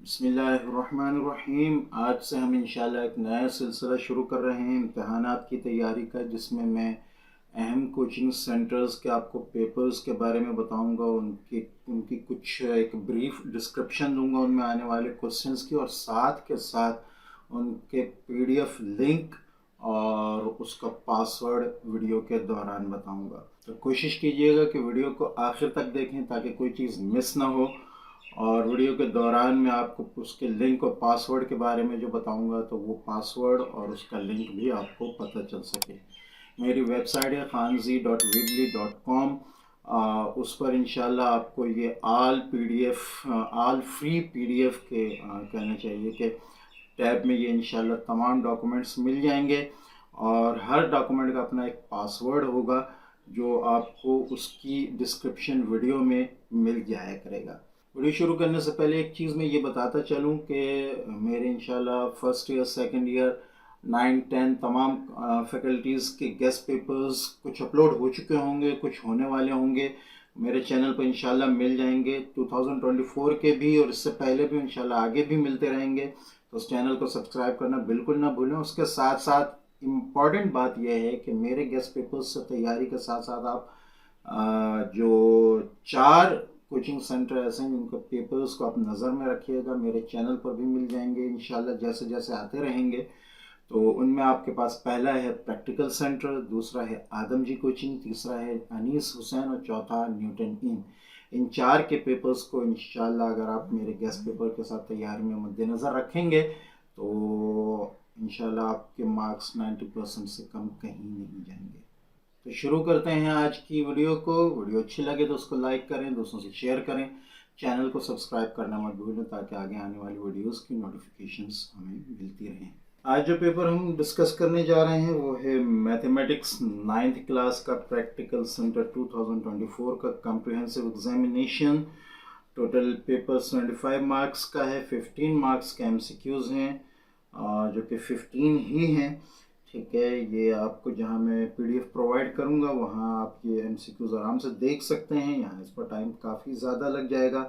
बिस्मिल्लाहिर्रहमानिर्रहीम। आज से हम इंशाल्लाह एक नया सिलसिला शुरू कर रहे हैं इम्तहानात की तैयारी का, जिसमें मैं अहम कोचिंग सेंटर्स के आपको पेपर्स के बारे में बताऊंगा, उनकी उनकी कुछ एक ब्रीफ डिस्क्रिप्शन दूंगा उनमें आने वाले क्वेश्चंस की, और साथ के साथ उनके पीडीएफ लिंक और उसका पासवर्ड वीडियो के दौरान बताऊंगा। तो कोशिश कीजिएगा कि वीडियो को आखिर तक देखें ताकि कोई चीज़ मिस ना हो, और वीडियो के दौरान मैं आपको उसके लिंक और पासवर्ड के बारे में जो बताऊंगा तो वो पासवर्ड और उसका लिंक भी आपको पता चल सके। मेरी वेबसाइट है khanzi.weebly.com। उस पर इंशाल्लाह आपको ये आल फ्री पीडीएफ के कहना चाहिए कि टैब में ये इंशाल्लाह तमाम डॉक्यूमेंट्स मिल जाएंगे, और हर डॉक्यूमेंट का अपना एक पासवर्ड होगा जो आपको उसकी डिस्क्रिप्शन वीडियो में मिल जाया करेगा। वीडियो शुरू करने से पहले एक चीज़ मैं ये बताता चलूँ कि मेरे इंशाल्लाह फर्स्ट ईयर, सेकंड ईयर, 9, 10 तमाम फैकल्टीज़ के गेस्ट पेपर्स कुछ अपलोड हो चुके होंगे, कुछ होने वाले होंगे, मेरे चैनल पर इंशाल्लाह मिल जाएंगे। 2024 के भी और इससे पहले भी इंशाल्लाह आगे भी मिलते रहेंगे, तो उस चैनल को सब्सक्राइब करना बिल्कुल ना भूलें। उसके साथ साथ इम्पॉर्टेंट बात यह है कि मेरे गेस्ट पेपर्स से तैयारी के साथ साथ आप जो 4 कोचिंग सेंटर ऐसे हैं जिनके पेपर्स को आप नज़र में रखिएगा, मेरे चैनल पर भी मिल जाएंगे इंशाल्लाह जैसे जैसे आते रहेंगे। तो उनमें आपके पास पहला है प्रैक्टिकल सेंटर, दूसरा है आदम जी कोचिंग, तीसरा है अनीस हुसैन और चौथा न्यूटन इन 4 के पेपर्स को इंशाल्लाह अगर आप मेरे गेस्ट पेपर के साथ तैयारी में मद्देनज़र रखेंगे तो इंशाल्लाह आपके मार्क्स 90% से कम कहीं नहीं जाएंगे। तो शुरू करते हैं आज की वीडियो को। वीडियो अच्छी लगे तो उसको लाइक करें, दोस्तों से शेयर करें, चैनल को सब्सक्राइब करना मत भूलें ताकि आगे आने वाली वीडियोस की नोटिफिकेशंस हमें मिलती रहें। आज जो पेपर हम डिस्कस करने जा रहे हैं वो है मैथमेटिक्स 9th क्लास का प्रैक्टिकल सेंटर 2024 का comprehensive examination. Total paper 75 marks का है, 15 मार्क्स के एमसीक्यूज़ हैं जो कि 15 ही हैं। ठीक है, ये आपको जहाँ मैं पीडीएफ प्रोवाइड करूँगा वहाँ आप ये एमसीक्यूज़ आराम से देख सकते हैं। यहाँ इस पर टाइम काफ़ी ज़्यादा लग जाएगा।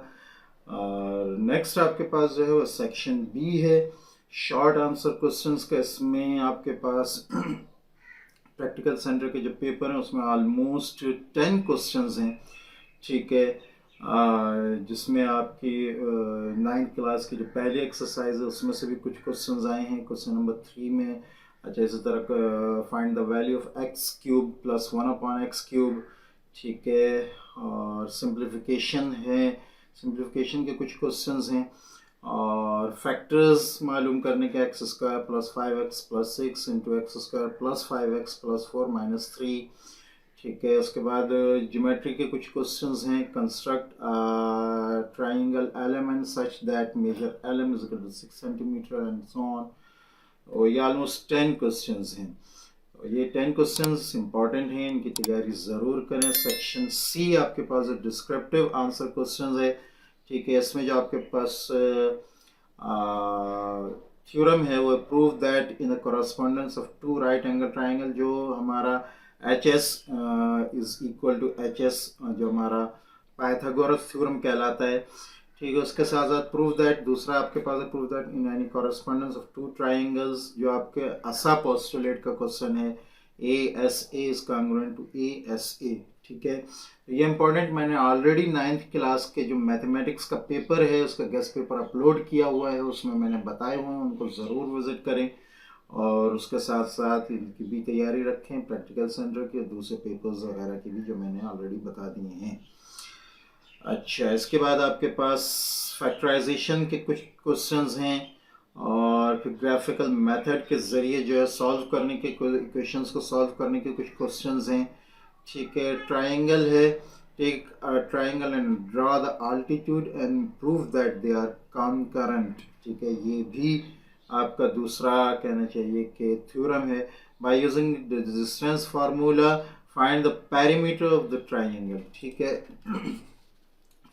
और नेक्स्ट आपके पास जो है वो सेक्शन बी है, शॉर्ट आंसर क्वेश्चंस का। इसमें आपके पास प्रैक्टिकल सेंटर के जो पेपर हैं उसमें ऑलमोस्ट 10 क्वेश्चंस हैं। ठीक है, जिसमें आपकी 9th क्लास की जो पहली एक्सरसाइज है उसमें से भी कुछ क्वेश्चंस आए हैं। क्वेश्चन नंबर 3 में अच्छा इसी तरह find the value of x cube plus 1/x³। ठीक है, और सिंप्लीफिकेशन है, सिंप्लीफिकेशन के कुछ क्वेश्चंस हैं, और फैक्टर्स मालूम करने के x² plus 5x plus 6 into x² plus 5x plus 4 minus 3। ठीक है, उसके बाद ज्योमेट्री के कुछ क्वेश्चंस हैं। Construct triangle element such that measure LM is equal to 6 centimetre and so on. और ये ऑलमोस्ट 10 क्वेश्चंस हैं। और ये 10 क्वेश्चंस इंपॉर्टेंट हैं, इनकी तैयारी ज़रूर करें। सेक्शन सी आपके पास डिस्क्रिप्टिव आंसर क्वेश्चंस है। ठीक है, इसमें जो आपके पास थ्योरम है वो prove that in the correspondence of 2 right angle triangle, जो हमारा H S is equal to H S, जो हमारा पाइथागोरस थ्योरम कहलाता है। ठीक है, उसके साथ साथ प्रूव दैट, दूसरा आपके पास है prove that in any correspondence of 2 triangles, जो आपके असा पोस्टुलेट का क्वेश्चन है, A S A is congruent to A S A. ठीक है, तो ये इंपॉर्टेंट, मैंने ऑलरेडी 9th क्लास के जो मैथमेटिक्स का पेपर है उसका गेस्ट पेपर अपलोड किया हुआ है, उसमें मैंने बताए हुए हैं, उनको ज़रूर विजिट करें। और उसके साथ साथ इनकी भी तैयारी रखें, प्रैक्टिकल सेंटर के दूसरे पेपर्स वगैरह की भी जो मैंने ऑलरेडी बता दिए हैं। अच्छा, इसके बाद आपके पास फैक्टराइजेशन के कुछ क्वेश्चंस हैं, और फिर ग्राफिकल मेथड के ज़रिए जो है सॉल्व करने के इक्वेशंस को सॉल्व करने के कुछ क्वेश्चंस हैं। ठीक है, ट्राइंगल है, take a triangle and draw the altitude and prove that they are concurrent. ठीक है, ये भी आपका दूसरा कहना चाहिए कि थ्योरम है। By using the distance formula find the perimeter of the triangle. ठीक है,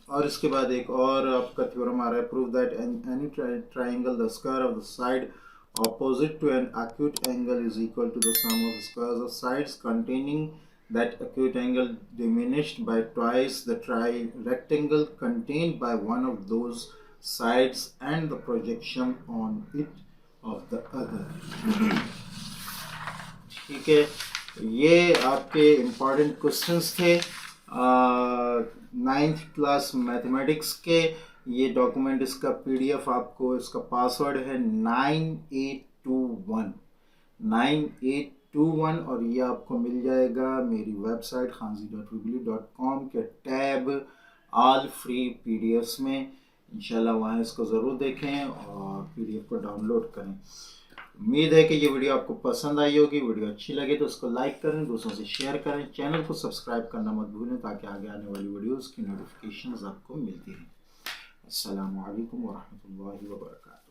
और इसके बाद एक और आपका थ्योरम आ रहा है, prove that any triangle the square of the side opposite to an acute angle is equal to the sum of the squares of sides containing that acute angle diminished by twice the rectangle contained by one of those sides and the projection on it of the other. ठीक है, ये आपके important questions थे 9th class mathematics के। ये document, इसका PDF आपको, इसका पासवर्ड है 9821 और ये आपको मिल जाएगा मेरी वेबसाइट khanzi.weebly.com के टैब ऑल फ्री PDFs में। इंशाल्लाह वहाँ इसको ज़रूर देखें और PDF को डाउनलोड करें। उम्मीद है कि ये वीडियो आपको पसंद आई होगी। वीडियो अच्छी लगे तो उसको लाइक करें, दूसरों से शेयर करें, चैनल को सब्सक्राइब करना मत भूलें ताकि आगे आने वाली वीडियोस की नोटिफिकेशंस आपको मिलती रहें। अस्सलामु अलैकुम व रहमतुल्लाहि व बरकातहू।